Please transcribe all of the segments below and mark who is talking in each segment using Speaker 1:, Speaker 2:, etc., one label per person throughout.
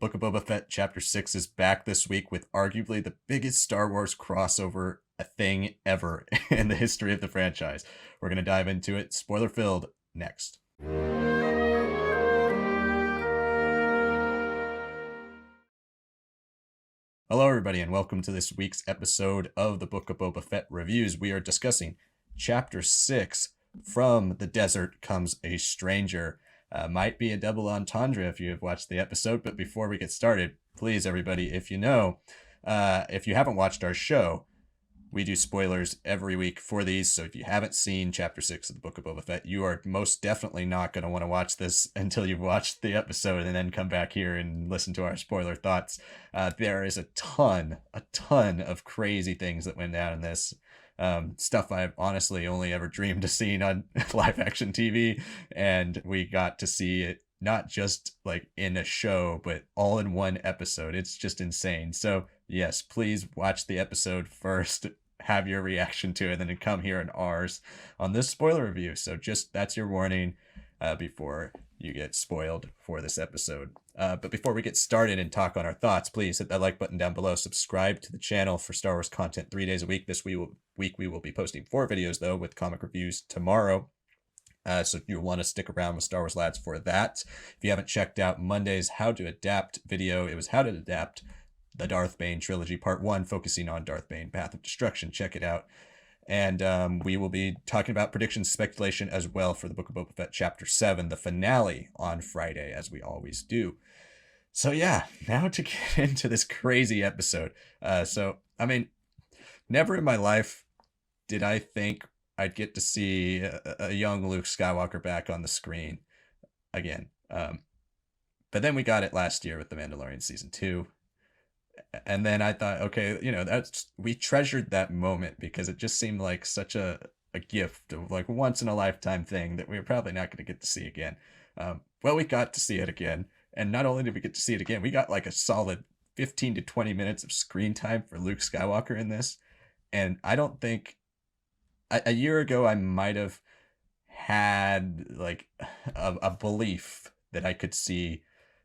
Speaker 1: Book of Boba Fett Chapter 6 is back this week with arguably the biggest Star Wars crossover a thing ever in the history of the franchise. We're going to dive into it, spoiler filled, next. Hello, everybody, and welcome to this week's episode of the Book of Boba Fett Reviews. We are discussing Chapter 6, From the Desert Comes a Stranger. Might be a double entendre if you have watched the episode, but before we get started, please, everybody, if you haven't watched our show, we do spoilers every week for these, so if you haven't seen Chapter 6 of the Book of Boba Fett, you are most definitely not going to want to watch this until you've watched the episode and then come back here and listen to our spoiler thoughts. There is a ton of crazy things that went down in this. Stuff I've honestly only ever dreamed of seeing on live action TV, and we got to see it not just like in a show, but all in one episode. It's just insane. So yes, please watch the episode first, have your reaction to it, and then come here in ours on this spoiler review. So just that's your warning before you get spoiled for this episode. But before we get started and talk on our thoughts, please hit that like button down below. Subscribe to the channel for Star Wars content 3 days a week. This week we will be posting 4 videos, though, with comic reviews tomorrow. So if you want to stick around with Star Wars Lads for that. If you haven't checked out Monday's How to Adapt video, it was How to Adapt the Darth Bane Trilogy, Part 1, focusing on Darth Bane, Path of Destruction. Check it out. And we will be talking about predictions, speculation as well for the Book of Boba Fett Chapter 7, the finale, on Friday, as we always do. So yeah, now to get into this crazy episode. Never in my life did I think I'd get to see a young Luke Skywalker back on the screen again. But then we got it last year with The Mandalorian Season 2. And then I thought, okay, we treasured that moment because it just seemed like such a gift of like once in a lifetime thing that we were probably not going to get to see again. Well, we got to see it again. And not only did we get to see it again, we got like a solid 15 to 20 minutes of screen time for Luke Skywalker in this. And I don't think a year ago I might have had like a belief that I could see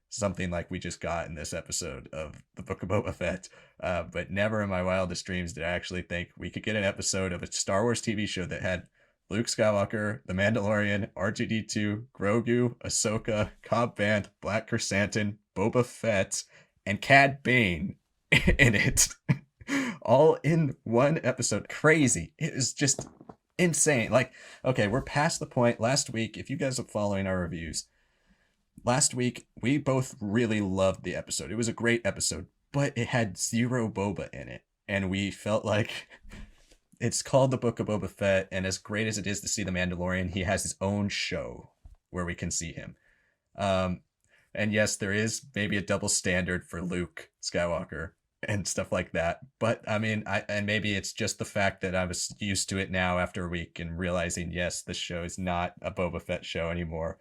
Speaker 1: something like we just got in this episode of the Book of Boba Fett. But never in my wildest dreams did I actually think we could get an episode of a Star Wars TV show that had Luke Skywalker, The Mandalorian, R2-D2, Grogu, Ahsoka, Cad Bane, Black Chrysanthemum, Boba Fett, and Cad Bane in it. All in one episode. Crazy. It is just insane. Like, okay, we're past the point. Last week, if you guys are following our reviews, last week we both really loved the episode. It was a great episode, but it had zero Boba in it. And we felt like it's called the Book of Boba Fett, and as great as it is to see the Mandalorian, he has his own show where we can see him. And yes, there is maybe a double standard for Luke Skywalker and stuff like that. But I mean, and maybe it's just the fact that I was used to it now after a week and realizing, yes, this show is not a Boba Fett show anymore.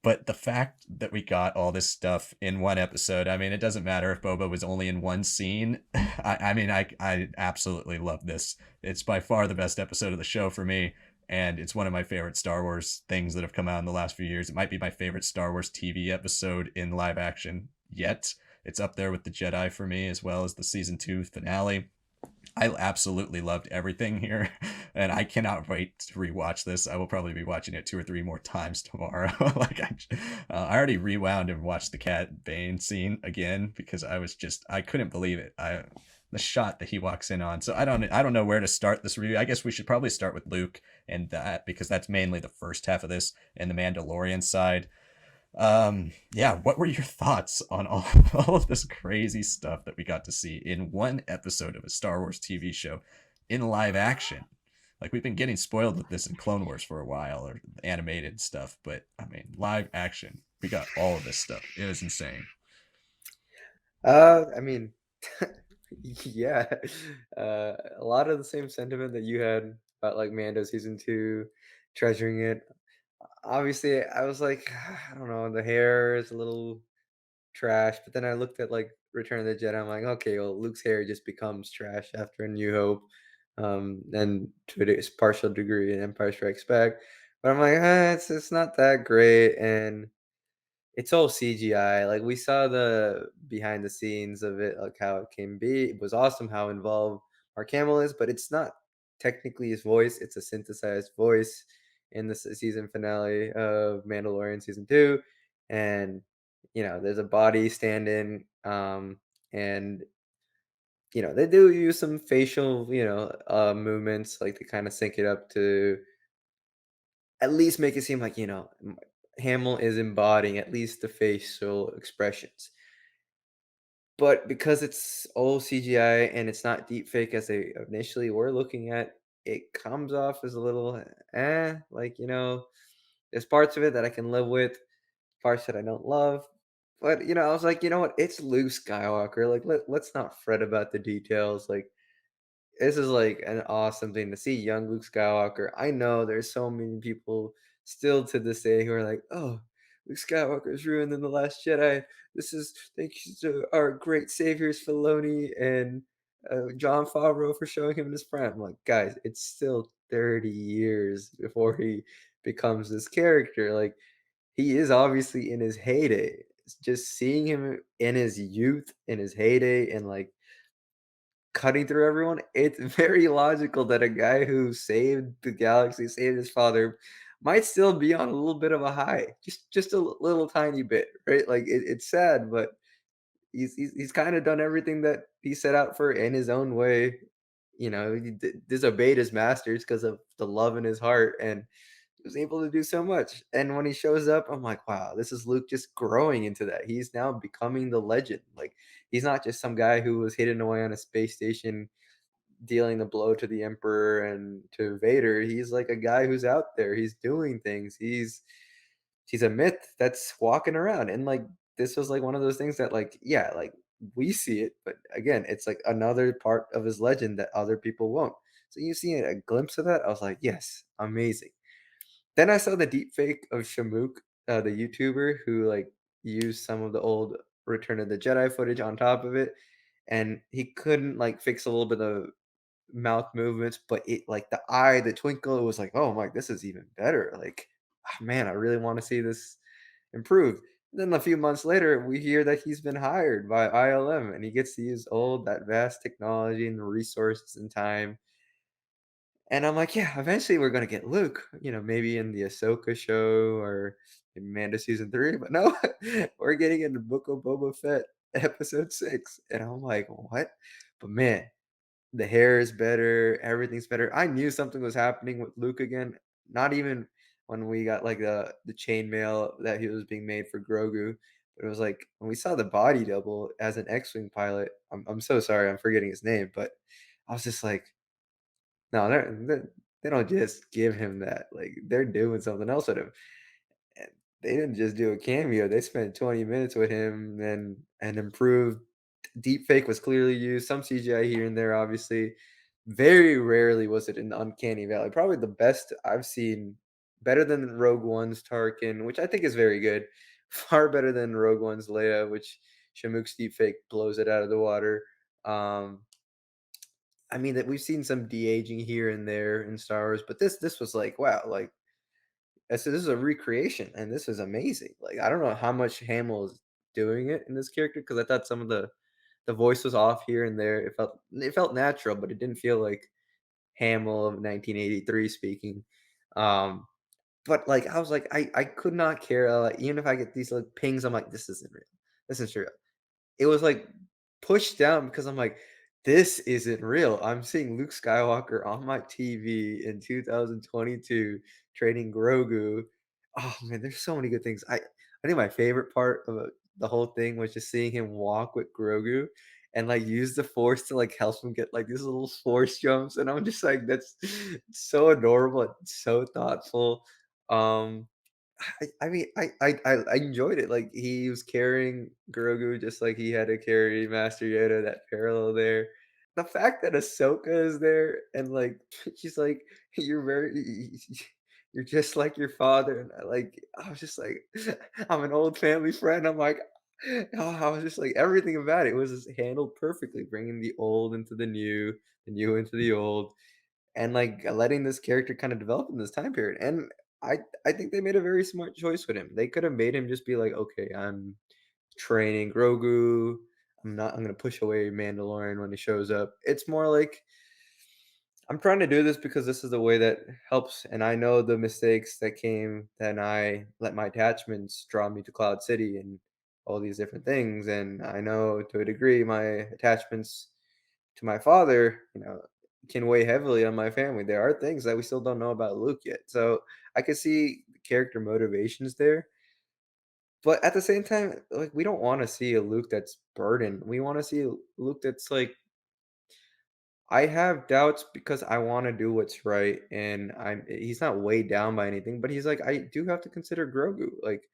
Speaker 1: But the fact that we got all this stuff in one episode, I mean, it doesn't matter if Boba was only in one scene. I absolutely love this. It's by far the best episode of the show for me. And it's one of my favorite Star Wars things that have come out in the last few years. It might be my favorite Star Wars TV episode in live action yet. It's up there with the Jedi for me, as well as the Season 2 finale. I absolutely loved everything here, and I cannot wait to rewatch this. I will probably be watching it 2 or 3 more times tomorrow. I already rewound and watched the Cad Bane scene again because I couldn't believe it. The shot that he walks in on. So I don't know where to start this review. I guess we should probably start with Luke and that, because that's mainly the first half of this, and the Mandalorian side. What were your thoughts on all of this crazy stuff that we got to see in one episode of a Star Wars TV show in live action? Like, we've been getting spoiled with this in Clone Wars for a while, or animated stuff, but I mean, live action, we got all of this stuff. It was insane.
Speaker 2: I mean, yeah, a lot of the same sentiment that you had about like Mando season 2, treasuring it. Obviously, I was like, I don't know, the hair is a little trash, but then I looked at like Return of the Jedi. I'm like, okay, well, Luke's hair just becomes trash after A New Hope, and to a partial degree in Empire Strikes Back. But I'm like, it's not that great, and It's all CGI. Like we saw the behind the scenes of it, like how it can be. It was awesome how involved Mark Hamill is, but it's not technically his voice. It's a synthesized voice in the season finale of Mandalorian season 2. And there's a body stand-in, and they do use some facial, movements, like to kind of sync it up to at least make it seem like, Hamill is embodying at least the facial expressions. But because it's all CGI and it's not deep fake as they initially were looking at, it comes off as a little like, there's parts of it that I can live with, parts that I don't love. But I was like, you know what? It's Luke Skywalker. Like, let's not fret about the details. Like, this is like an awesome thing to see young Luke Skywalker. I know there's so many people still to this day who are like, "Oh, Luke Skywalker is ruined in The Last Jedi. This is thank you to our great saviors Filoni and John Favreau for showing him in his prime." I'm like, guys, it's still 30 years before he becomes this character. Like, he is obviously in his heyday. It's just seeing him in his youth, in his heyday, and like cutting through everyone, it's very logical that a guy who saved the galaxy, saved his father, might still be on a little bit of a high, just a little tiny bit, right? Like it's sad, but he's kind of done everything that he set out for in his own way. He disobeyed his masters because of the love in his heart, and he was able to do so much. And when he shows up, I'm like, wow, this is Luke just growing into that. He's now becoming the legend. Like he's not just some guy who was hidden away on a space station dealing the blow to the Emperor and to Vader. He's like a guy who's out there. He's doing things. He's a myth that's walking around. And like this was like one of those things that like, yeah, like we see it, but again, it's like another part of his legend that other people won't. So you see a glimpse of that, I was like, yes, amazing. Then I saw the deep fake of Shamook, the YouTuber who like used some of the old Return of the Jedi footage on top of it, and he couldn't like fix a little bit of mouth movements, but it like the eye, the twinkle, it was like, "Oh my, this is even better." Like, "Ah, man, I really want to see this improve." Then a few months later, we hear that he's been hired by ILM and he gets to use all that vast technology and resources and time. And I'm like, yeah, eventually we're gonna get Luke, maybe in the Ahsoka show or in Mando season 3, but no, we're getting in the Book of Boba Fett episode 6. And I'm like, what? But man, the hair is better, everything's better. I knew something was happening with Luke again, not even when we got like the chainmail that he was being made for Grogu, but it was like when we saw the body double as an X-wing pilot. I'm so sorry, I'm forgetting his name, but I was just like, no, they don't just give him that. Like they're doing something else with him. And they didn't just do a cameo. They spent 20 minutes with him and improved. Deep fake was clearly used, some CGI here and there, obviously. Very rarely was it an uncanny valley. Probably the best I've seen, better than Rogue One's Tarkin, which I think is very good. Far better than Rogue One's Leia, which Shamook's deep fake blows it out of the water. Um, I mean that we've seen some de-aging here and there in Star Wars, but this was like, wow, like I said, this is a recreation and this is amazing. Like I don't know how much Hamill is doing it in this character because I thought some of the voice was off here and there. It felt natural, but it didn't feel like Hamill of 1983 speaking. Um, but like I was like, I could not care. Like even if I get these like pings, I'm like, this isn't real. This isn't real. It was, like, pushed down because I'm like, "This isn't real." I'm seeing Luke Skywalker on my TV in 2022 training Grogu. Oh, man, there's so many good things. I think my favorite part of the whole thing was just seeing him walk with Grogu and, like, use the Force to, like, help him get, like, these little Force jumps, and I'm just like, "That's so adorable and so thoughtful." Um I mean, I enjoyed it, like, he was carrying Grogu just like he had to carry Master Yoda, that parallel there. The fact that Ahsoka is there and, like, she's like, "You're very you're just like your father," and I was just like, I'm an old family friend, I'm like, oh, I was just like everything about it was just handled perfectly, bringing the old into the new into the old, and, like, letting this character kinda develop in this time period, and I think they made a very smart choice with him. They could have made him just be like, "Okay, I'm training Grogu. I'm gonna push away Mandalorian when he shows up." It's more like, I'm trying to do this because this is the way that helps, and I know the mistakes that came, then I let my attachments draw me to Cloud City and all these different things, and I know to a degree my attachments to my father, can weigh heavily on my family. There are things that we still don't know about Luke yet. So I could see the character motivations there. But at the same time, like, we don't want to see a Luke that's burdened. We want to see a Luke that's like, I have doubts because I want to do what's right, and he's not weighed down by anything, but he's like, I do have to consider Grogu. Like,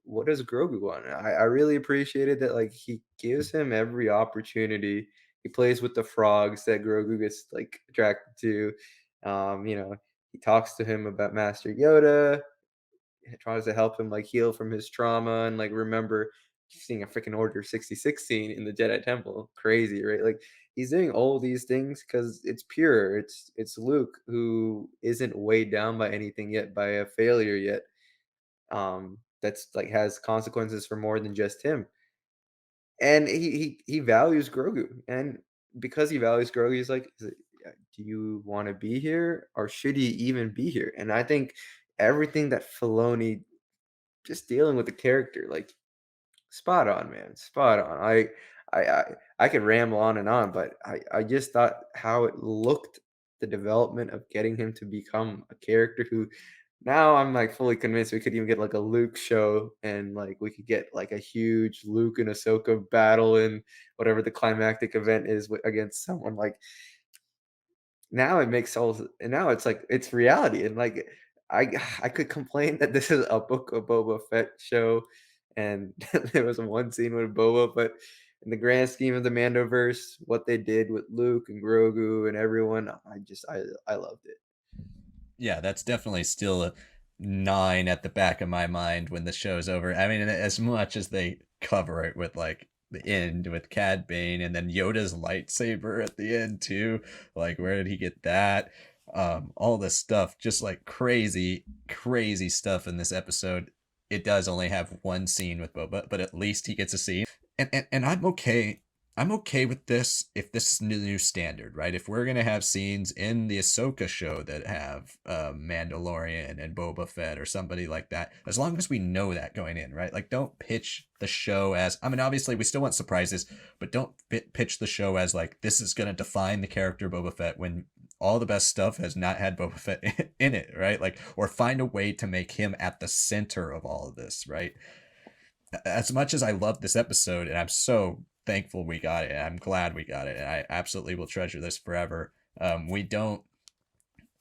Speaker 2: what does Grogu want? I really appreciated that, like, he gives him every opportunity. He plays with the frogs that Grogu gets, like, attracted to. He talks to him about Master Yoda. He tries to help him, like, heal from his trauma and, like, remember seeing a freaking Order 66 scene in the Jedi Temple. Crazy, right? Like, he's doing all these things because it's pure. It's Luke who isn't weighed down by anything yet, by a failure yet, that's like has consequences for more than just him. And he values Grogu, and because he values Grogu, he's like, Do you want to be here, or should he even be here?" And I think everything that Filoni just dealing with the character, like, spot on, man, spot on. I could ramble on, but I just thought how it looked, the development of getting him to become a character who, now I'm, like, fully convinced we could even get, like, a Luke show, and, like, we could get, like, a huge Luke and Ahsoka battle in whatever the climactic event is against someone, like, now it makes all and now it's like it's reality, and, like, I I could complain that this is a Book of Boba Fett show, and there was one scene with Boba, but in the grand scheme of the Mandoverse, what they did with Luke and Grogu and everyone, I loved it.
Speaker 1: Yeah, that's definitely still a 9 at the back of my mind when the show's over. I mean, as much as they cover it with like the end with Cad Bane and then Yoda's lightsaber at the end too. Like, where did he get that? All this stuff, just like crazy, crazy stuff in this episode. It does only have one scene with Boba, but at least he gets a scene. And I'm okay. I'm okay with this if this is the new standard, right? If we're gonna have scenes in the Ahsoka show that have Mandalorian and Boba Fett or somebody like that, as long as we know that going in, right? Like, don't pitch the show as, I mean, obviously we still want surprises, but don't pitch the show as like this is gonna define the character Boba Fett when all the best stuff has not had Boba Fett in it, right? Like, or find a way to make him at the center of all of this, right? As much as I love this episode, and I'm so thankful we got it, and I'm glad we got it, and I absolutely will treasure this forever. We don't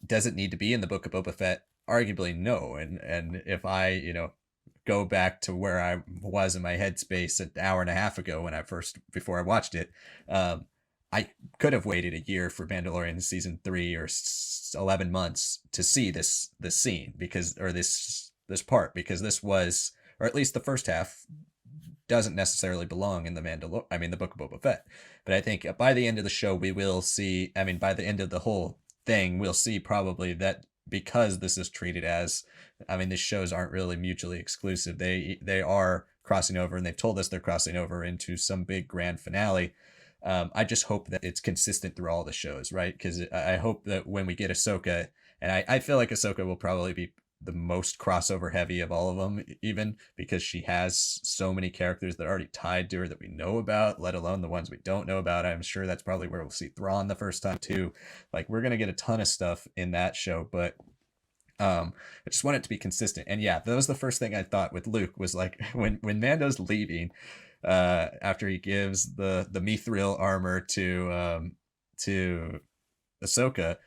Speaker 1: doesn't need to be in the Book of Boba Fett. Arguably, no. And if I go back to where I was in my headspace an hour and a half ago when I first before I watched it, I could have waited a year for Mandalorian season 3 or 11 months to see this scene because or this part because this was, or at least the first half, doesn't necessarily belong in the Book of Boba Fett. But I think by the end of the show we will see, I mean by the end of the whole thing, we'll see probably that because this is treated as, I mean, these shows aren't really mutually exclusive. They are crossing over, and they've told us they're crossing over into some big grand finale. I just hope that it's consistent through all the shows, right? Because I hope that when we get Ahsoka, and I feel like Ahsoka will probably be the most crossover heavy of all of them, even because she has so many characters that are already tied to her that we know about, let alone the ones we don't know about. I'm sure that's probably where we'll see Thrawn the first time too. Like, we're gonna get a ton of stuff in that show, but I just want it to be consistent. And yeah, that was the first thing I thought with Luke was like when Mando's leaving, after he gives the mithril armor to Ahsoka,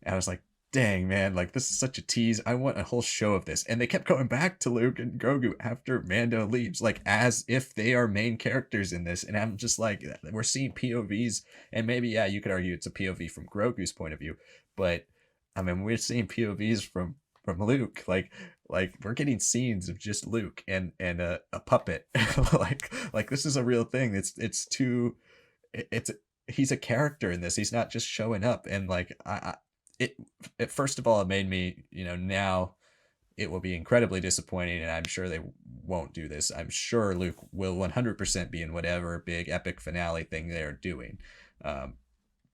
Speaker 1: and I was like, dang man, like this is such a tease. I want a whole show of this. And they kept going back to Luke and Grogu after Mando leaves, like as if they are main characters in this. And I'm just like, we're seeing POVs, and maybe yeah, you could argue it's a POV from Grogu's point of view, but I mean, we're seeing POVs from Luke, like we're getting scenes of just Luke and a puppet, like this is a real thing. It's too, it's he's a character in this. He's not just showing up. And like it first of all, it made me now it will be incredibly disappointing, and I'm sure they won't do this. I'm sure Luke will 100% be in whatever big epic finale thing they're doing. Um,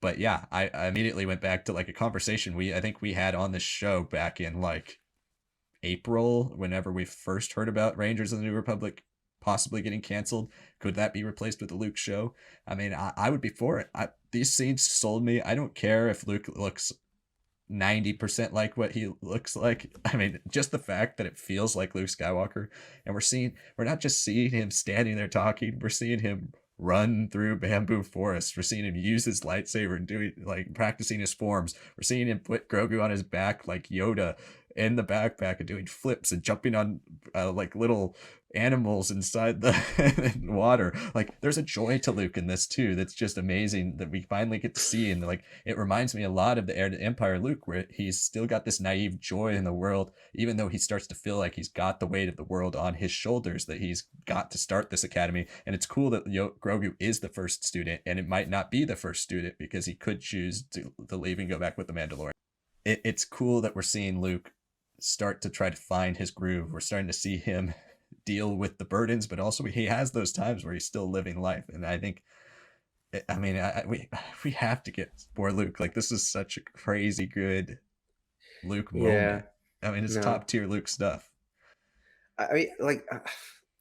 Speaker 1: but yeah, I immediately went back to like a conversation I think we had on this show back in like April, whenever we first heard about Rangers of the New Republic possibly getting canceled. Could that be replaced with the Luke show? I mean, I would be for it. These scenes sold me. I don't care if Luke looks 90% like what he looks like. I mean, just the fact that it feels like Luke Skywalker, and we're not just seeing him standing there talking, we're seeing him run through bamboo forests. We're seeing him use his lightsaber and doing like practicing his forms. We're seeing him put Grogu on his back like Yoda in the backpack and doing flips and jumping on like little animals inside the water. Like there's a joy to Luke in this too that's just amazing that we finally get to see. And like it reminds me a lot of the Heir to Empire Luke, where he's still got this naive joy in the world, even though he starts to feel like he's got the weight of the world on his shoulders, that he's got to start this academy. And it's cool that Grogu is the first student, and it might not be the first student because he could choose to leave and go back with the Mandalorian. It's cool that we're seeing Luke start to try to find his groove. We're starting to see him deal with the burdens, but also he has those times where he's still living life. And I think, I mean, we have to get more Luke. Like this is such a crazy good Luke
Speaker 2: Yeah,
Speaker 1: moment. I mean, it's
Speaker 2: no.
Speaker 1: top tier Luke stuff.
Speaker 2: I mean, like,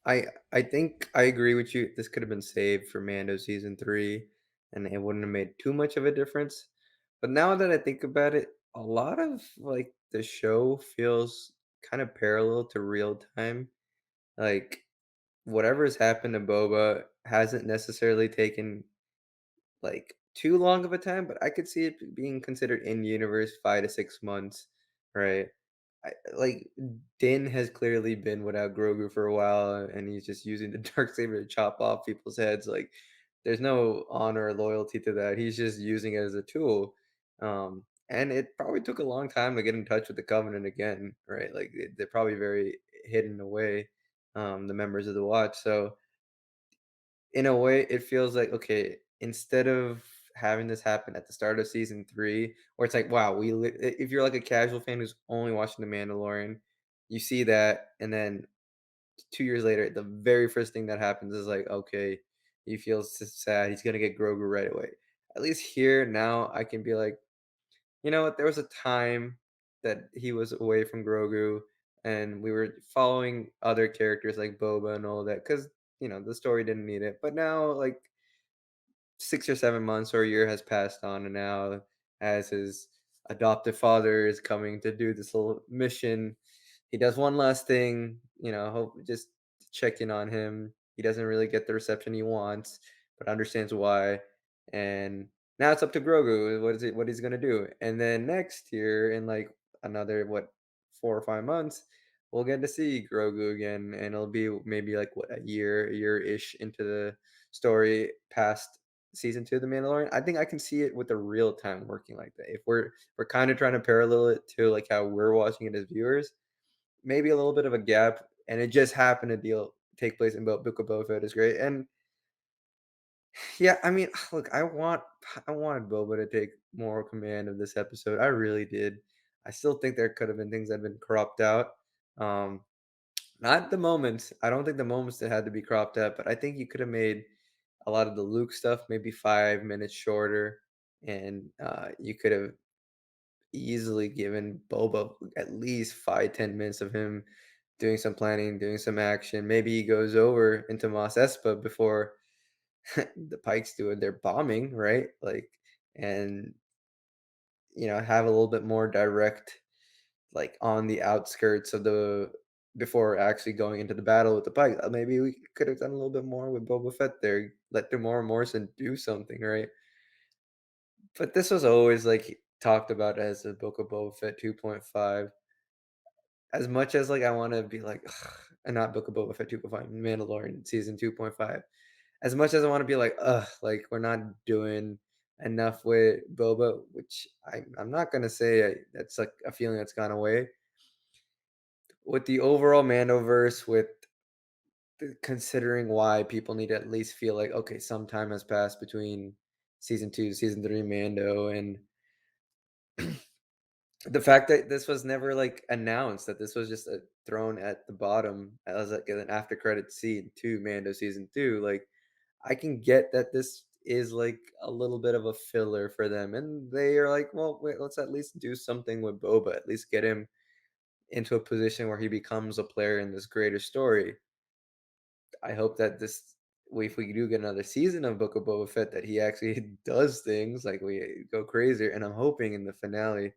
Speaker 2: I think I agree with you. This could have been saved for Mando season 3, and it wouldn't have made too much of a difference. But now that I think about it, a lot of like the show feels kind of parallel to real time. Like whatever's happened to Boba hasn't necessarily taken like too long of a time, but I could see it being considered in universe 5 to 6 months, right? Like Din has clearly been without Grogu for a while, and he's just using the dark saber to chop off people's heads. Like, there's no honor or loyalty to that. He's just using it as a tool. And it probably took a long time to get in touch with the Covenant again, right? Like they're probably very hidden away, the members of the Watch. So in a way, it feels like, okay, instead of having this happen at the start of season 3, where it's like, wow, if you're like a casual fan who's only watching The Mandalorian, you see that, and then 2 years later, the very first thing that happens is like, okay, he feels sad, he's gonna get Grogu right away. At least here now, I can be like, you know what? There was a time that he was away from Grogu, and we were following other characters like Boba and all that because the story didn't need it. But now, like 6 or 7 months or a year has passed on, and now as his adoptive father is coming to do this little mission, he does one last thing, hope just to check in on him. He doesn't really get the reception he wants, but understands why. And now it's up to Grogu. What he's gonna do? And then next year, in like another 4 or 5 months, we'll get to see Grogu again, and it'll be maybe like a year ish into the story past season 2 of The Mandalorian. I think I can see it with the real time working like that. If we're kind of trying to parallel it to like how we're watching it as viewers, maybe a little bit of a gap, and it just happened to take place in Book of Boba Fett is great. And yeah, I mean, look, I wanted Boba to take more command of this episode. I really did. I still think there could have been things that have been cropped out. Um, Not the moments. I don't think the moments that had to be cropped out, but I think you could have made a lot of the Luke stuff maybe 5 minutes shorter, and you could have easily given Boba at least 5, 10 minutes of him doing some planning, doing some action. Maybe he goes over into Mos Espa before the Pikes do it. They're bombing, right? Like, and have a little bit more direct, like on the outskirts of the before actually going into the battle with the Pikes. Maybe we could have done a little bit more with Boba Fett there. Let Demora Morrison do something, right? But this was always like talked about as a Book of Boba Fett 2.5. As much as like I want to be like, ugh, and not Book of Boba Fett 2.5, Mandalorian season 2.5. As much as I want to be like, ugh, like we're not doing enough with Boba, which I'm not gonna say that's like a feeling that's gone away. With the overall Mandoverse, with considering why people need to at least feel like, okay, some time has passed between season 2, season 3 Mando, and The fact that this was never, like, announced, that this was just, thrown at the bottom as, like, an after credit scene to Mando season 2, like, I can get that this is, like, a little bit of a filler for them, and they are like, "Well, wait, let's at least do something with Boba, at least get him into a position where he becomes a player in this greater story." I hope that this if we do get another season of Book of Boba Fett, that he actually does things, like, we go crazier, and I'm hoping in the finale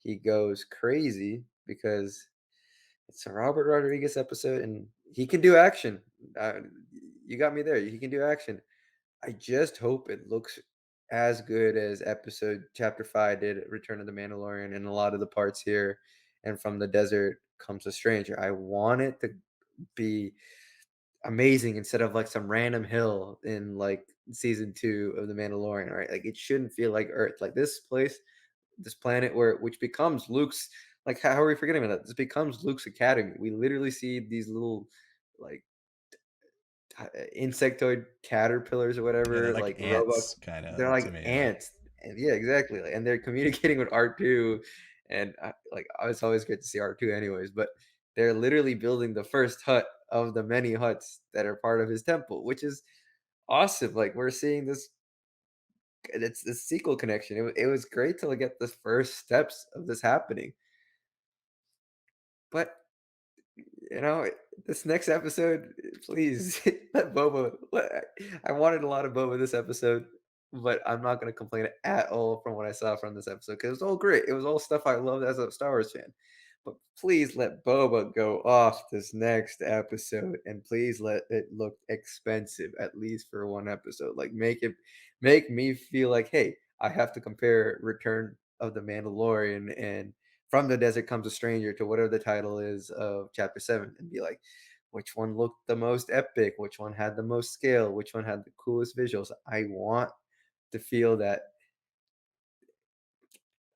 Speaker 2: he goes crazy because it's a Robert Rodriguez episode, and he can do action. Uh, you got me there. He can do action. I just hope it looks as good as episode chapter 5 did at Return of the Mandalorian, and a lot of the parts here and From the Desert Comes a Stranger. I want it to be amazing instead of like some random hill in like season 2 of The Mandalorian, right? Like it shouldn't feel like Earth. Like this place, this planet where which becomes Luke's, like how are we forgetting about that? This becomes Luke's academy. We literally see these little like insectoid caterpillars or
Speaker 1: Yeah, they're
Speaker 2: whatever,
Speaker 1: like
Speaker 2: like robots.
Speaker 1: ants, kind
Speaker 2: They're
Speaker 1: of to
Speaker 2: like
Speaker 1: me. Yeah.
Speaker 2: ants. And yeah, exactly. And they're communicating with R2. And like, it's always great to see R2, anyways. But they're literally building the first hut of the many huts that are part of his temple, which is awesome. Like, we're seeing this. It's the sequel connection. It was great to like, get the first steps of this happening. But you know, this next episode, please let Boba. I wanted a lot of Boba this episode, but I'm not going to complain at all from what I saw from this episode because it was all great. It was all stuff I loved as a Star Wars fan. But please let Boba go off this next episode, and please let it look expensive at least for one episode. Like make me feel like, hey, I have to compare Return of the Mandalorian and From the Desert Comes a Stranger to whatever the title is of chapter 7 and be like, which one looked the most epic? Which one had the most scale? Which one had the coolest visuals? I want to feel that.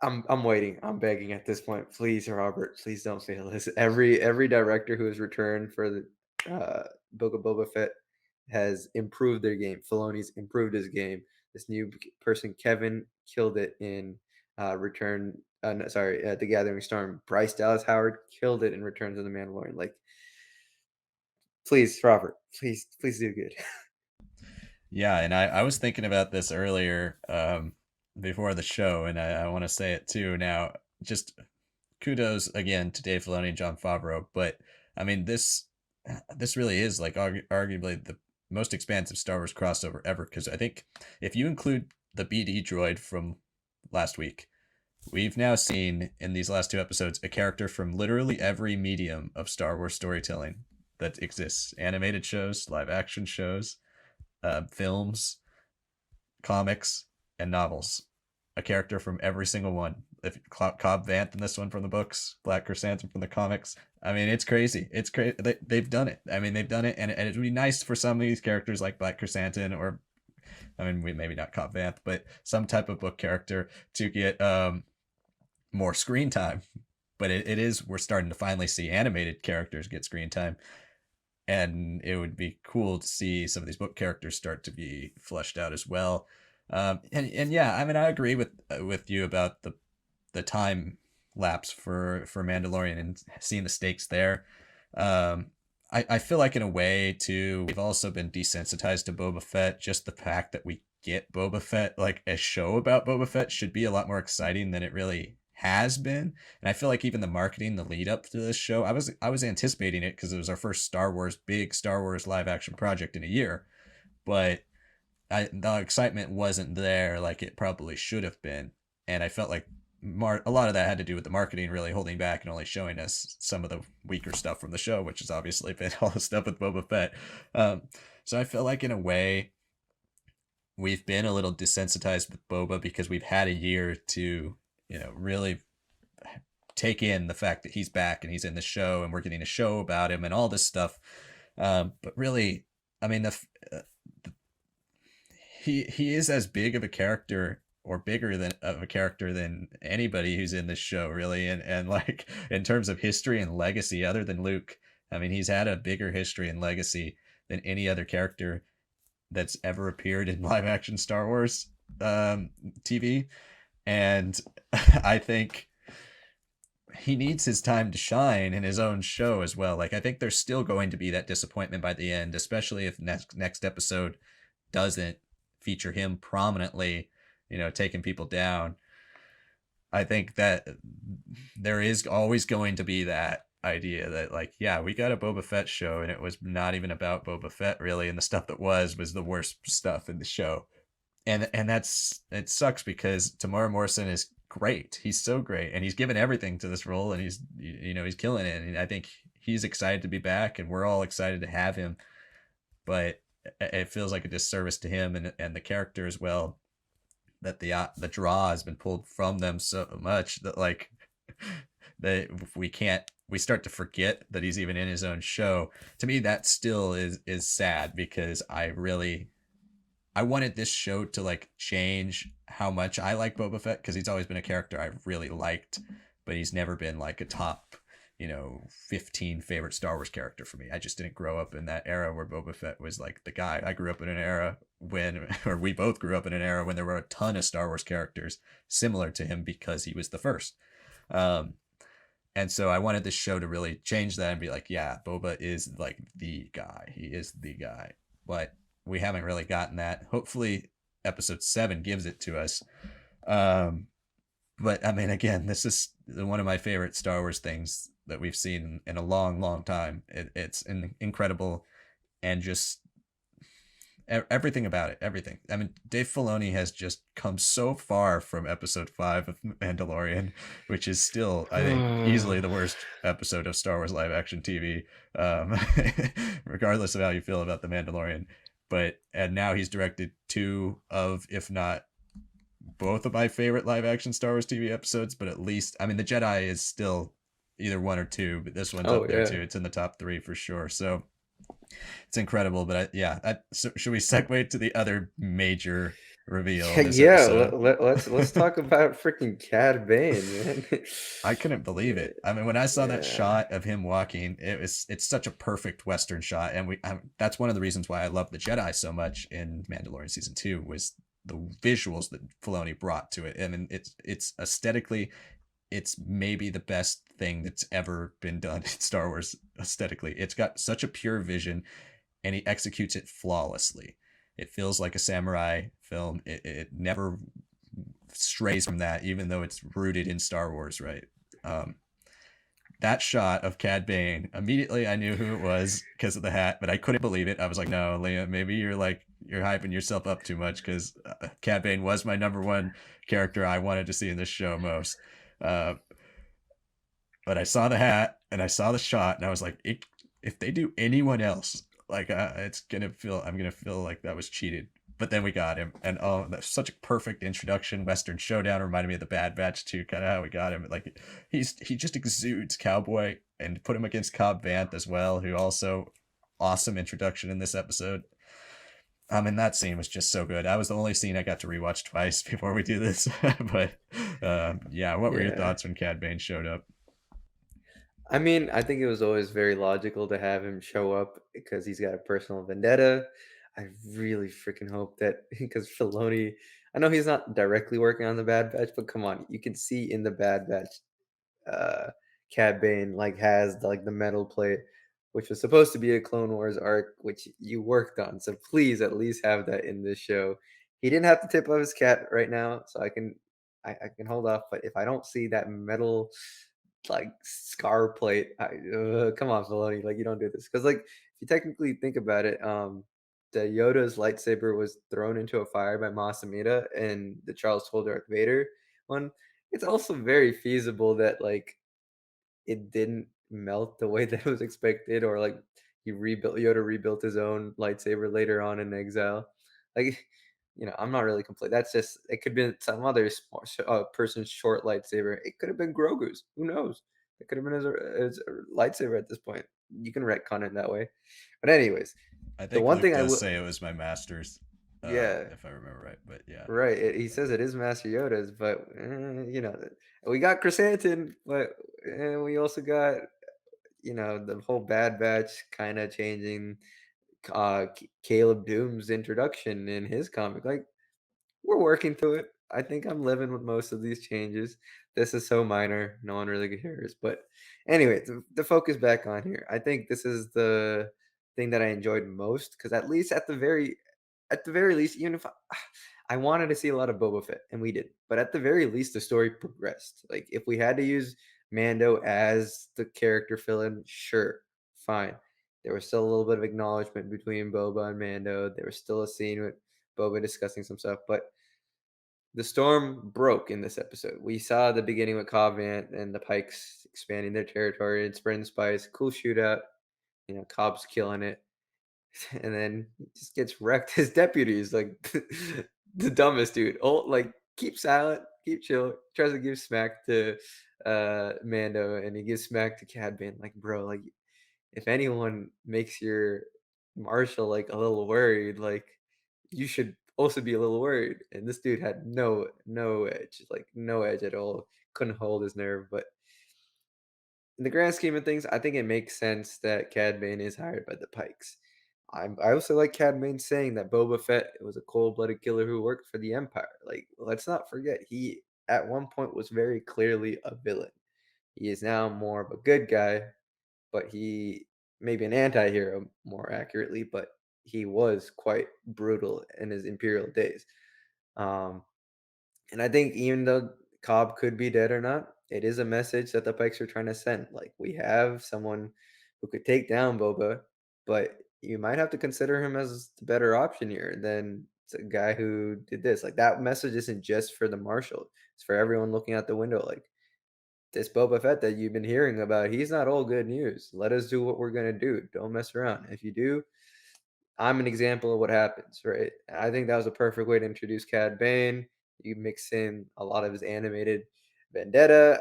Speaker 2: I'm waiting. I'm begging at this point. Please, Robert, please don't fail this. Every director who has returned for the Book of Boba Fett has improved their game. Filoni's improved his game. This new person, Kevin, killed it in Return. No, sorry, The Gathering Storm. Bryce Dallas Howard killed it in Return to the Mandalorian. Like, please, Robert, please do good.
Speaker 1: Yeah, and I was thinking about this earlier before the show, and I want to say it too now. Just kudos again to Dave Filoni and Jon Favreau, but I mean this really is like arguably the most expansive Star Wars crossover ever, because I think if you include the BD droid from last week, we've now seen in these last two episodes a character from literally every medium of Star Wars storytelling that exists: animated shows, live action shows, films, comics, and novels. A character from every single one. If Cobb Vanth in this one from the books, Black Chrysanthemum from the comics. I mean, it's crazy. It's crazy. They've done it. I mean, they've done it, and it would be nice for some of these characters like Black Chrysanthemum, or I mean, maybe not Cobb Vanth, but some type of book character to get more screen time. But it is, we're starting to finally see animated characters get screen time, and it would be cool to see some of these book characters start to be fleshed out as well. And yeah, I mean, I agree with you about the time lapse for Mandalorian and seeing the stakes there. I feel like in a way too, we've also been desensitized to Boba Fett. Just the fact that we get Boba Fett, like a show about Boba Fett, should be a lot more exciting than it really has been. And I feel like even the marketing, the lead up to this show, I was anticipating it because it was our first big Star Wars live action project in a year, but the excitement wasn't there like it probably should have been. And I felt like a lot of that had to do with the marketing really holding back and only showing us some of the weaker stuff from the show, which has obviously been all the stuff with Boba Fett. Um, so I feel like in a way we've been a little desensitized with Boba because we've had a year to, really take in the fact that he's back and he's in the show and we're getting a show about him and all this stuff. But really, I mean, he is as big of a character or bigger than of a character than anybody who's in this show, really, and like in terms of history and legacy, other than Luke. I mean, he's had a bigger history and legacy than any other character that's ever appeared in live action Star Wars TV. And I think he needs his time to shine in his own show as well. Like I think there's still going to be that disappointment by the end, especially if next episode doesn't feature him prominently, taking people down. I think that there is always going to be that idea that like, yeah, we got a Boba Fett show and it was not even about Boba Fett really, and the stuff that was the worst stuff in the show. And that's it sucks because Tamara Morrison is great. He's so great, and he's given everything to this role, and he's killing it. And I think he's excited to be back, and we're all excited to have him. But it feels like a disservice to him and the character as well that the draw has been pulled from them so much that like that we start to forget that he's even in his own show. To me, that still is sad because I wanted this show to like change how much I like Boba Fett because he's always been a character I've really liked, but he's never been like a top, 15 favorite Star Wars character for me. I just didn't grow up in that era where Boba Fett was like the guy. I grew up in an era or we both grew up in an era when there were a ton of Star Wars characters similar to him because he was the first. Um, and so I wanted this show to really change that and be like, yeah, Boba is like the guy. He is the guy. But we haven't really gotten that. Hopefully, episode 7 gives it to us. But I mean, again, this is one of my favorite Star Wars things that we've seen in a long, long time. It's incredible and just everything about it. Everything. I mean, Dave Filoni has just come so far from episode 5 of Mandalorian, which is still, I think, easily the worst episode of Star Wars live action TV, regardless of how you feel about The Mandalorian. And now he's directed 2 of, if not both of my favorite live action Star Wars TV episodes, but at least, I mean, The Jedi is still either 1 or 2, but this one's
Speaker 2: Oh
Speaker 1: up there
Speaker 2: yeah.
Speaker 1: too. It's in the top 3 for sure. So it's incredible. But so should we segue to the other major reveal
Speaker 2: Yeah,
Speaker 1: this
Speaker 2: yeah.
Speaker 1: episode?
Speaker 2: Let's talk about freaking Cad Bane, man.
Speaker 1: I couldn't believe it. I mean, when I saw that
Speaker 2: Yeah.
Speaker 1: shot of him walking, it's such a perfect Western shot, and that's one of the reasons why I love the Jedi so much in Mandalorian season 2 was the visuals that Filoni brought to it. I mean, it's aesthetically, it's maybe the best thing that's ever been done in Star Wars aesthetically. It's got such a pure vision, and he executes it flawlessly. It feels like a samurai film. It never strays from that, even though it's rooted in Star Wars, right? Um, that shot of Cad Bane, immediately I knew who it was because of the hat, but I couldn't believe it. I was like, no, Leah, maybe you're hyping yourself up too much because Cad Bane was my number one character I wanted to see in this show most. Uh, but I saw the hat and I saw the shot and I was like, if they do anyone else, like I'm gonna feel like that was cheated. But then we got him, and oh, that's such a perfect introduction. Western Showdown reminded me of the Bad Batch too, kind of how we got him. Like he just exudes cowboy, and put him against Cobb Vanth as well, who also awesome introduction in this episode. And that scene was just so good. That was the only scene I got to rewatch twice before we do this. But yeah, what were your
Speaker 2: Yeah.
Speaker 1: thoughts when Cad Bane showed up?
Speaker 2: I mean, I think it was always very logical to have him show up because he's got a personal vendetta. I really freaking hope that because Filoni, I know he's not directly working on the Bad Batch, but come on, you can see in the Bad Batch, uh, Cad Bane like has like the metal plate, which was supposed to be a Clone Wars arc, which you worked on. So please at least have that in this show. He didn't have to tip off his cat right now, so I can hold off. But if I don't see that metal like scar plate, come on, Filoni, like you don't do this because like if you technically think about it, the Yoda's lightsaber was thrown into a fire by Masamita, and the Charles told Darth Vader one. It's also very feasible that like it didn't melt the way that it was expected, or like Yoda rebuilt his own lightsaber later on in Exile. Like, I'm not really complaining. That's just it could have been some other person's short lightsaber. It could have been Grogu's. Who knows? It could have been his lightsaber at this point. You can retcon it that way. But anyways,
Speaker 1: I
Speaker 2: the
Speaker 1: think
Speaker 2: one
Speaker 1: Luke
Speaker 2: thing I
Speaker 1: does
Speaker 2: will,
Speaker 1: say it was my master's,
Speaker 2: yeah,
Speaker 1: if I remember right. But yeah,
Speaker 2: right. He says it is Master Yoda's, but we got Chrysanthemum, but we also got the whole Bad Batch kind of changing Caleb Doom's introduction in his comic. Like, we're working through it. I think I'm living with most of these changes. This is so minor, no one really cares. But anyway, to focus back on here, I think this is the thing that I enjoyed most because at the very least, even if I wanted to see a lot of Boba Fett, and we did, but at the very least, the story progressed. Like if we had to use Mando as the character fill-in, sure, fine. There was still a little bit of acknowledgement between Boba and Mando. There was still a scene with Boba discussing some stuff, but the storm broke in this episode. We saw the beginning with Cobb and the Pikes expanding their territory and spreading the spice. Cool shootout. Cobb's killing it. And then he just gets wrecked. His deputy is like the dumbest dude. Oh, like keep silent, keep chill. Tries to give smack to Mando, and he gives smack to Cad Bane. Like, bro, like if anyone makes your marshal like a little worried, like you should also be a little worried. And this dude had no edge, like no edge at all. Couldn't hold his nerve. But in the grand scheme of things, I think it makes sense that Cad Bane is hired by the Pikes. I also like Cad Bane saying that Boba Fett was a cold-blooded killer who worked for the Empire. Like, let's not forget, he at one point was very clearly a villain. He is now more of a good guy, but he maybe an anti-hero more accurately, but he was quite brutal in his Imperial days. Um, and I think even though Cobb could be dead or not, it is a message that the Pikes are trying to send. Like we have someone who could take down Boba, but you might have to consider him as the better option here than a guy who did this. Like that message isn't just for the Marshal; it's for everyone looking out the window. Like this Boba Fett that you've been hearing about, he's not all good news. Let us do what we're gonna do. Don't mess around. If you do, I'm an example of what happens, right? I think that was a perfect way to introduce Cad Bane. You mix in a lot of his animated vendetta.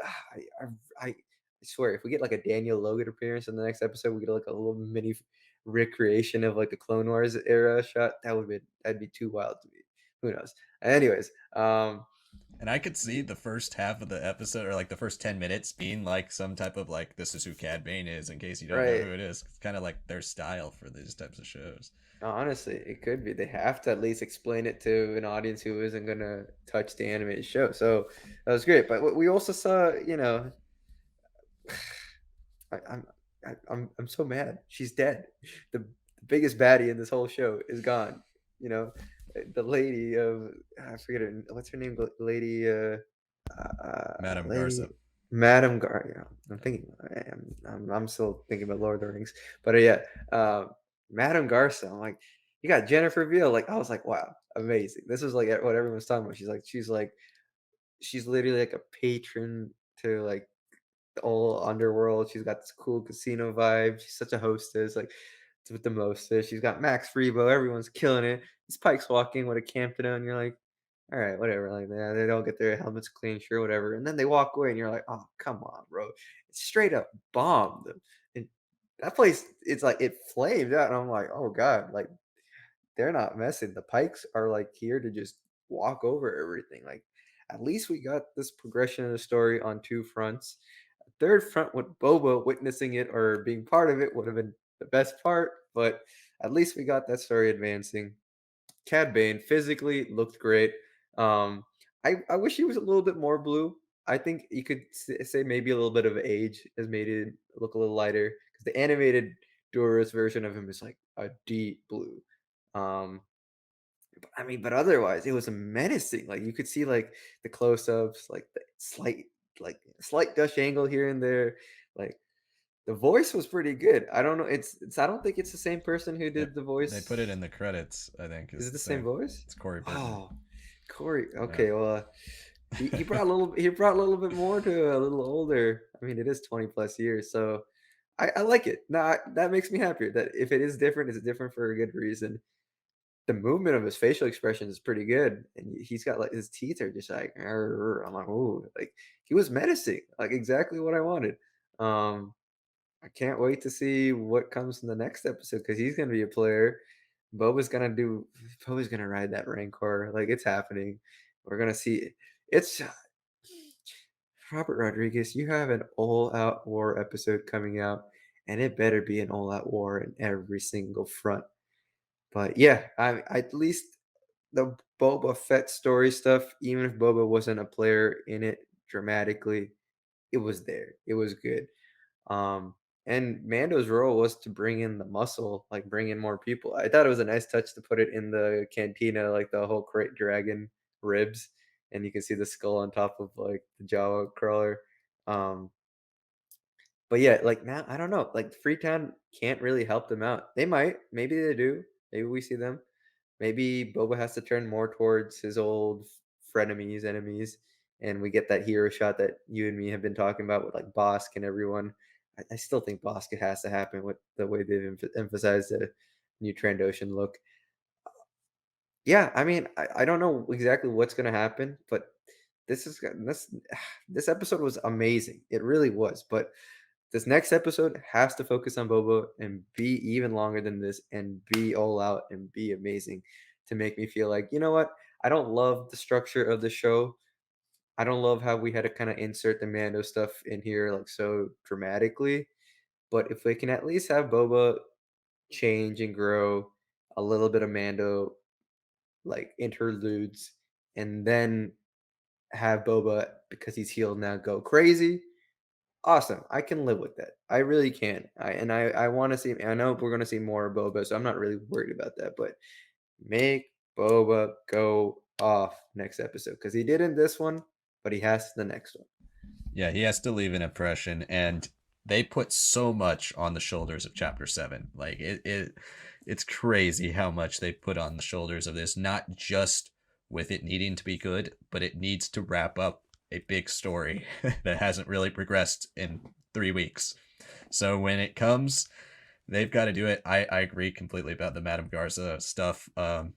Speaker 2: I swear, if we get like a Daniel Logan appearance in the next episode, we get like a little mini recreation of like the Clone Wars era shot. That'd be too wild to me. Who knows? Anyways,
Speaker 1: And I could see the first half of the episode, or like the first 10 minutes, being like some type of like, this is who Cad Bane is. In case you don't know
Speaker 2: right.
Speaker 1: who it is, it's kind of like their style for these types of shows.
Speaker 2: Honestly, it could be. They have to at least explain it to an audience who isn't gonna touch the animated show. So that was great. But we also saw, I'm I'm so mad. She's dead. The biggest baddie in this whole show is gone. You know, the lady of I forget her. What's her name?
Speaker 1: Madame
Speaker 2: Lady
Speaker 1: Garza.
Speaker 2: Madame Gar. Yeah, I'm thinking. I'm still thinking about Lord of the Rings. But yeah, Madame Garza. I'm like, you got Jennifer Veal. Like I was like, wow, amazing. This is like what everyone's talking about. She's literally like a patron to like the whole underworld. She's got this cool casino vibe. She's such a hostess, like with the mostest. She's got Max Rebo. Everyone's killing it. These Pikes walking with a Campton on. You're like, all right, whatever. Like they don't get their helmets clean, sure, whatever. And then they walk away, and you're like, oh, come on, bro. It's straight up bombed. And that place, it's like it flamed out, and I'm like, oh god, like they're not messing. The Pikes are like here to just walk over everything. Like at least we got this progression of the story on two fronts. A third front with Boba witnessing it or being part of it would have been the best part, but at least we got that story advancing. Cad Bane physically looked great. Um, I wish he was a little bit more blue. I think you could say maybe a little bit of age has made it look a little lighter because the animated Duras version of him is like a deep blue. Um, but, I mean, but otherwise, it was menacing. Like you could see like the close-ups, like the slight Dutch angle here and there. Like the voice was pretty good. I don't know. It's I don't think it's the same person who
Speaker 1: Yep.
Speaker 2: did the
Speaker 1: They put it
Speaker 2: voice.
Speaker 1: in the credits. I think
Speaker 2: Is
Speaker 1: is
Speaker 2: it
Speaker 1: the
Speaker 2: the same
Speaker 1: same.
Speaker 2: voice?
Speaker 1: It's Corey Burton.
Speaker 2: Oh, Corey.
Speaker 1: Yeah.
Speaker 2: Okay, well, he brought a little bit more to a little older. I mean, it is 20 plus years, so I like it. No, that makes me happier. That if it is different, it's different for a good reason. The movement of his facial expression is pretty good, and he's got like his teeth are just like. "Arr." I'm like, oh, like he was menacing, like exactly what I wanted. Um, I can't wait to see what comes in the next episode because he's gonna be a player. Boba's gonna do. Boba's gonna ride that Rancor. Like it's happening. We're gonna see. It's Robert Rodriguez. You have an all-out war episode coming out, and it better be an all-out war in every single front. But yeah, I at least the Boba Fett story stuff, even if Boba wasn't a player in it dramatically, it was there. It was good. Um, and Mando's role was to bring in the muscle, like bring in more people. I thought it was a nice touch to put it in the cantina, like the whole crate dragon ribs, and you can see the skull on top of like the Jawa crawler. Um, but yeah, like now I don't know. Like Freetown can't really help them out. They might, maybe they do. Maybe we see them. Maybe Boba has to turn more towards his old frenemies, enemies, and we get that hero shot that you and me have been talking about with like Bosk and everyone. I still think Bosk has to happen with the way they've emphasized the new Trandoshan look. Yeah, I mean, I don't know exactly what's gonna happen, but this this episode was amazing. It really was. But this next episode has to focus on Boba and be even longer than this and be all out and be amazing to make me feel like, you know what? I don't love the structure of the show. I don't love how we had to kind of insert the Mando stuff in here like so dramatically. But if we can at least have Boba change and grow, a little bit of Mando like interludes, and then have Boba because he's healed now go crazy. Awesome. I can live with that. I really can. I want to see. I know we're going to see more of Boba, so I'm not really worried about that. But make Boba go off next episode because he did in this one, but he has the next one.
Speaker 1: Yeah, he has to leave an impression, and they put so much on the shoulders of Chapter 7. Like it's crazy how much they put on the shoulders of this, not just with it needing to be good, but it needs to wrap up a big story that hasn't really progressed in 3 weeks. So when it comes, they've got to do it. I agree completely about the Madame Garza stuff. It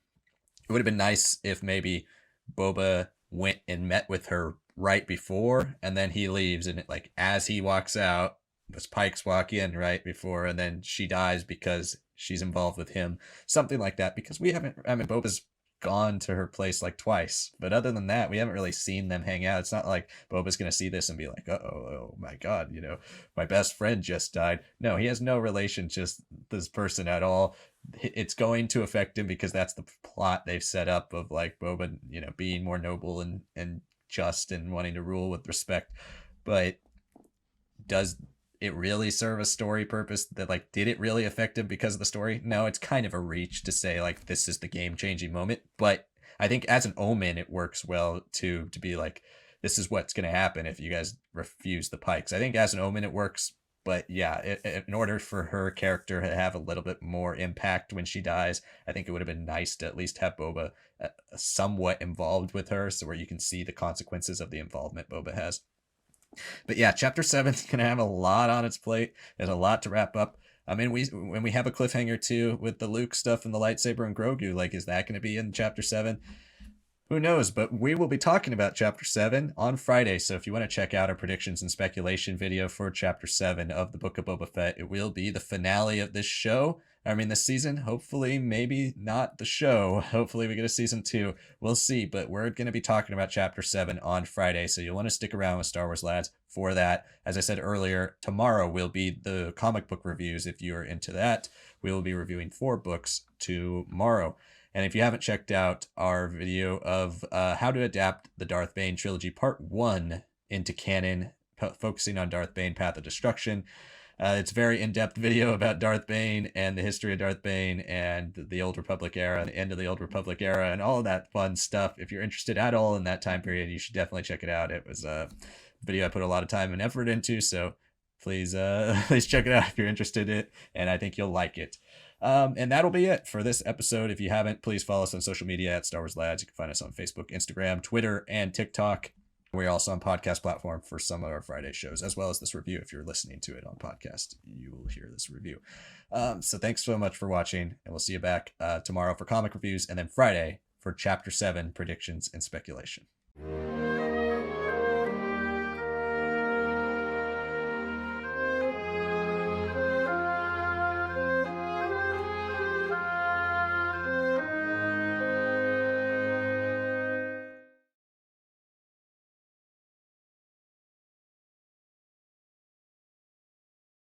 Speaker 1: would have been nice if maybe Boba went and met with her right before, and then he leaves, and like as he walks out, the Pikes walk in right before, and then she dies because she's involved with him, something like that. Because we haven't, I mean, Boba's gone to her place like twice, but other than that, we haven't really seen them hang out. It's not like Boba's gonna see this and be like, oh my god, my best friend just died. No, he has no relation to this person at all. It's going to affect him because that's the plot they've set up of like Boba, being more noble and just and wanting to rule with respect. But does it really serve a story purpose that like did it really affect him because of the story? No, it's kind of a reach to say like this is the game changing moment. But I think as an omen it works well to be like this is what's going to happen if you guys refuse the Pikes. I think as an omen it works, but yeah, in order for her character to have a little bit more impact when she dies, I think it would have been nice to at least have Boba somewhat involved with her, so where you can see the consequences of the involvement Boba has. But yeah, chapter 7's gonna have a lot on its plate. There's a lot to wrap up. I mean, when we have a cliffhanger too with the Luke stuff and the lightsaber and Grogu, like, is that going to be in chapter 7? Who knows? But we will be talking about chapter 7 on Friday. So if you want to check out our predictions and speculation video for chapter 7 of the Book of Boba Fett, it will be the finale of this show. I mean, this season. Hopefully, maybe not the show. Hopefully, we get a season 2. We'll see. But we're going to be talking about chapter 7 on Friday. So you'll want to stick around with Star Wars Lads for that. As I said earlier, tomorrow will be the comic book reviews. If you're into that, we will be reviewing 4 books tomorrow. And if you haven't checked out our video of how to adapt the Darth Bane Trilogy Part 1 into canon, focusing on Darth Bane Path of Destruction, it's a very in-depth video about Darth Bane and the history of Darth Bane and the Old Republic era, the end of the Old Republic era, and all of that fun stuff. If you're interested at all in that time period, you should definitely check it out. It was a video I put a lot of time and effort into, so please please check it out if you're interested in it, and I think you'll like it. And that'll be it for this episode. If you haven't, please follow us on social media at Star Wars Lads. You can find us on Facebook, Instagram, Twitter, and TikTok. We're also on podcast platform for some of our Friday shows, as well as this review. If you're listening to it on podcast, you will hear this review. So thanks so much for watching, and we'll see you back tomorrow for comic reviews, and then Friday for Chapter 7 predictions and speculation.